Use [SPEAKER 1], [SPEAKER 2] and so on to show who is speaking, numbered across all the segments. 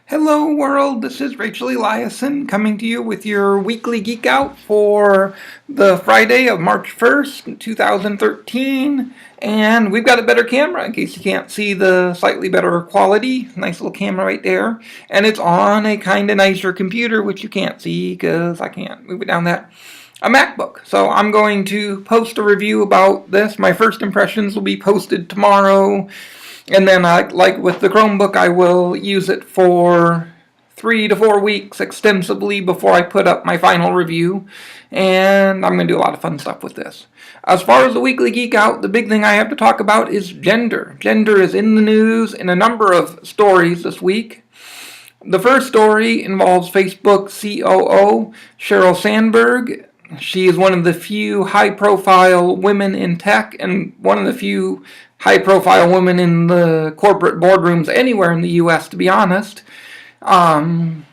[SPEAKER 1] Hello world, this is Rachel Eliason coming to you with your weekly Geek Out for the Friday of March 1st, 2013. And we've got a better camera in case you can't see the slightly better quality. Nice little camera right there. And it's on a kind of nicer computer, which you can't see because I can't move it down that. A MacBook. So I'm going to post a review about this. My first impressions will be posted tomorrow. And then, like with the Chromebook, I will use it for 3 to 4 weeks extensively before I put up my final review. And I'm going to do a lot of fun stuff with this. As far as the weekly Geek Out, the big thing I have to talk about is gender. Gender is in the news in a number of stories this week. The first story involves Facebook COO Sheryl Sandberg. She is one of the few high-profile women in tech and one of the few high-profile women in the corporate boardrooms anywhere in the U.S., to be honest. And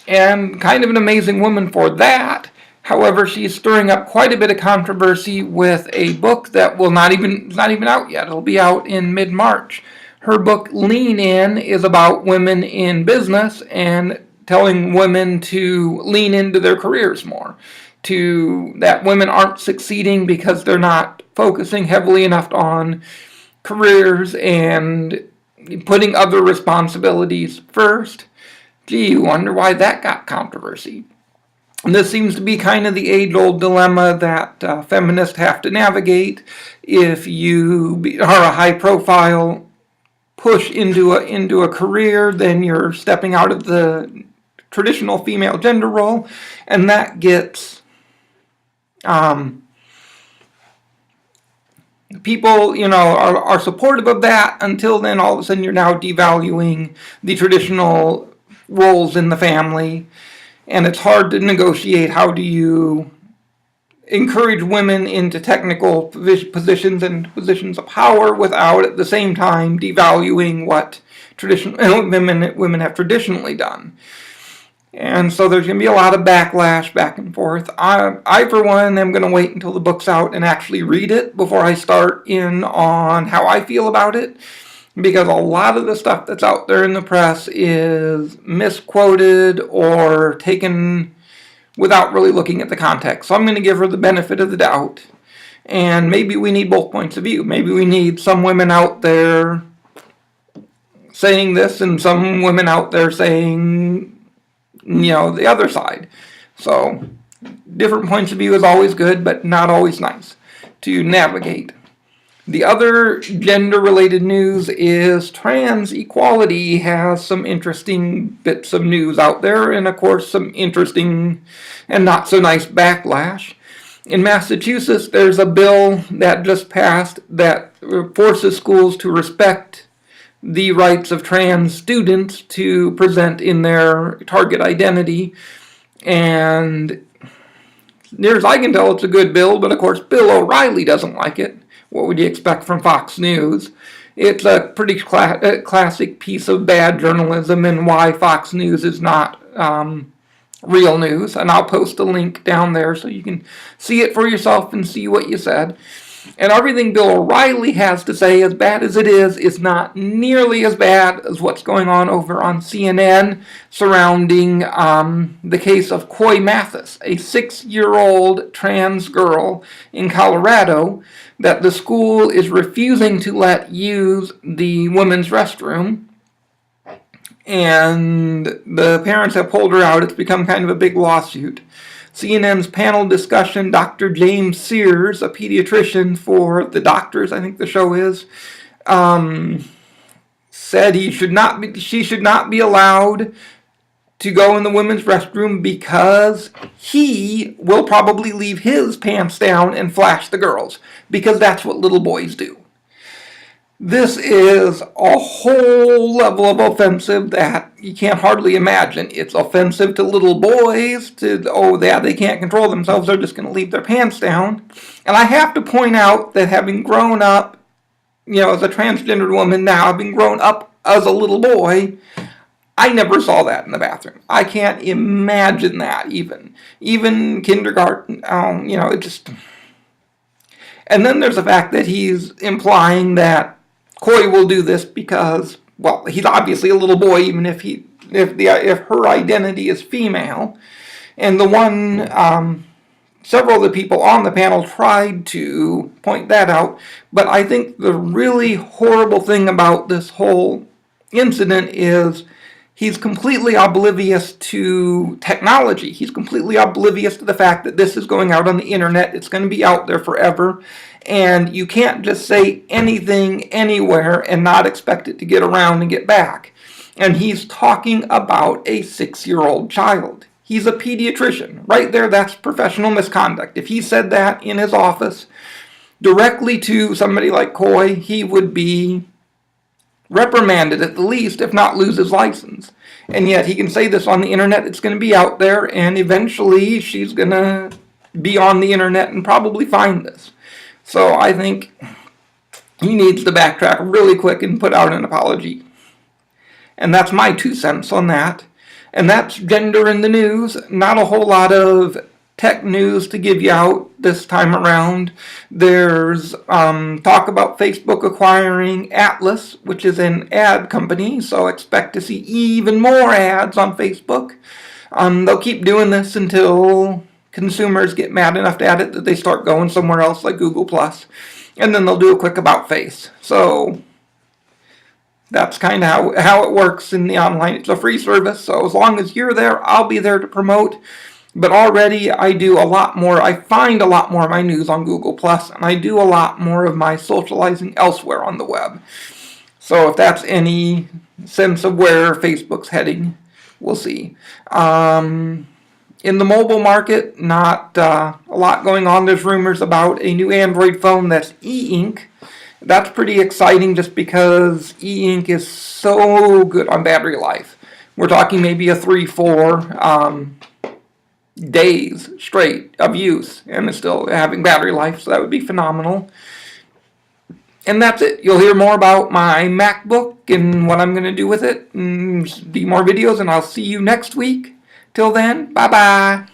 [SPEAKER 1] kind of an amazing woman for that. However, she's stirring up quite a bit of controversy with a book that will not even out yet. It'll be out in mid-March. Her book, Lean In, is about women in business and telling women to lean into their careers more. That women aren't succeeding because they're not focusing heavily enough on careers and putting other responsibilities first. Gee, you wonder why that got controversy. And this seems to be kind of the age-old dilemma that feminists have to navigate. If you are a high-profile push into a career, then you're stepping out of the traditional female gender role, and that gets people, are supportive of that. Until then, all of a sudden, you're now devaluing the traditional roles in the family, and it's hard to negotiate. How do you encourage women into technical positions and positions of power without, at the same time, devaluing what women have traditionally done? And so there's going to be a lot of backlash back and forth. I for one, am going to wait until the book's out and actually read it before I start in on how I feel about it. Because a lot of the stuff that's out there in the press is misquoted or taken without really looking at the context. So I'm going to give her the benefit of the doubt. And maybe we need both points of view. Maybe we need some women out there saying this and some women out there saying, the other side. So, different points of view is always good, but not always nice to navigate. The other gender-related news is trans equality has some interesting bits of news out there, and of course some interesting and not so nice backlash. In Massachusetts, there's a bill that just passed that forces schools to respect the rights of trans students to present in their target identity. And near as I can tell, it's a good bill, but of course Bill O'Reilly doesn't like it. What would you expect from Fox News? It's a pretty classic piece of bad journalism and why Fox News is not real news. And I'll post a link down there so you can see it for yourself and see what you said. And everything Bill O'Reilly has to say, as bad as it is not nearly as bad as what's going on over on CNN surrounding the case of Coy Mathis, a 6-year-old trans girl in Colorado that the school is refusing to let use the women's restroom. And the parents have pulled her out. It's become kind of a big lawsuit. CNN's panel discussion, Dr. James Sears, a pediatrician for The Doctors, I think the show is, said she should not be allowed to go in the women's restroom because he will probably leave his pants down and flash the girls, because that's what little boys do. This is a whole level of offensive that you can't hardly imagine. It's offensive to little boys, they can't control themselves, they're just going to leave their pants down. And I have to point out that having grown up, as a transgendered woman now, having grown up as a little boy, I never saw that in the bathroom. I can't imagine that even kindergarten, it just... And then there's the fact that he's implying that Coy will do this because, well, he's obviously a little boy, even if if her identity is female. And the one, several of the people on the panel tried to point that out, but I think the really horrible thing about this whole incident is he's completely oblivious to technology. He's completely oblivious to the fact that this is going out on the internet. It's going to be out there forever. And you can't just say anything anywhere and not expect it to get around and get back. And he's talking about a 6-year-old child. He's a pediatrician. Right there, that's professional misconduct. If he said that in his office directly to somebody like Coy, he would be reprimanded at the least, if not lose his license. And yet he can say this on the internet. It's going to be out there, and eventually she's going to be on the internet and probably find this. So I think he needs to backtrack really quick and put out an apology. And that's my 2 cents on that. And that's Gender in the News. Not a whole lot of tech news to give you out this time around. There's talk about Facebook acquiring Atlas, which is an ad company, so expect to see even more ads on Facebook. They'll keep doing this until consumers get mad enough at it that they start going somewhere else like Google+, and then they'll do a quick about face. So that's kind of how it works in the online. It's a free service, so as long as you're there, I'll be there to promote. But already I do a lot more. I find a lot more of my news on Google+, and I do a lot more of my socializing elsewhere on the web. So if that's any sense of where Facebook's heading, we'll see. In the mobile market, not a lot going on. There's rumors about a new Android phone that's e-ink. That's pretty exciting just because e-ink is so good on battery life. We're talking maybe a 3-4 days straight of use, and it's still having battery life, so that would be phenomenal. And that's it. You'll hear more about my MacBook and what I'm going to do with it, and be more videos, and I'll see you next week. Till then, bye-bye.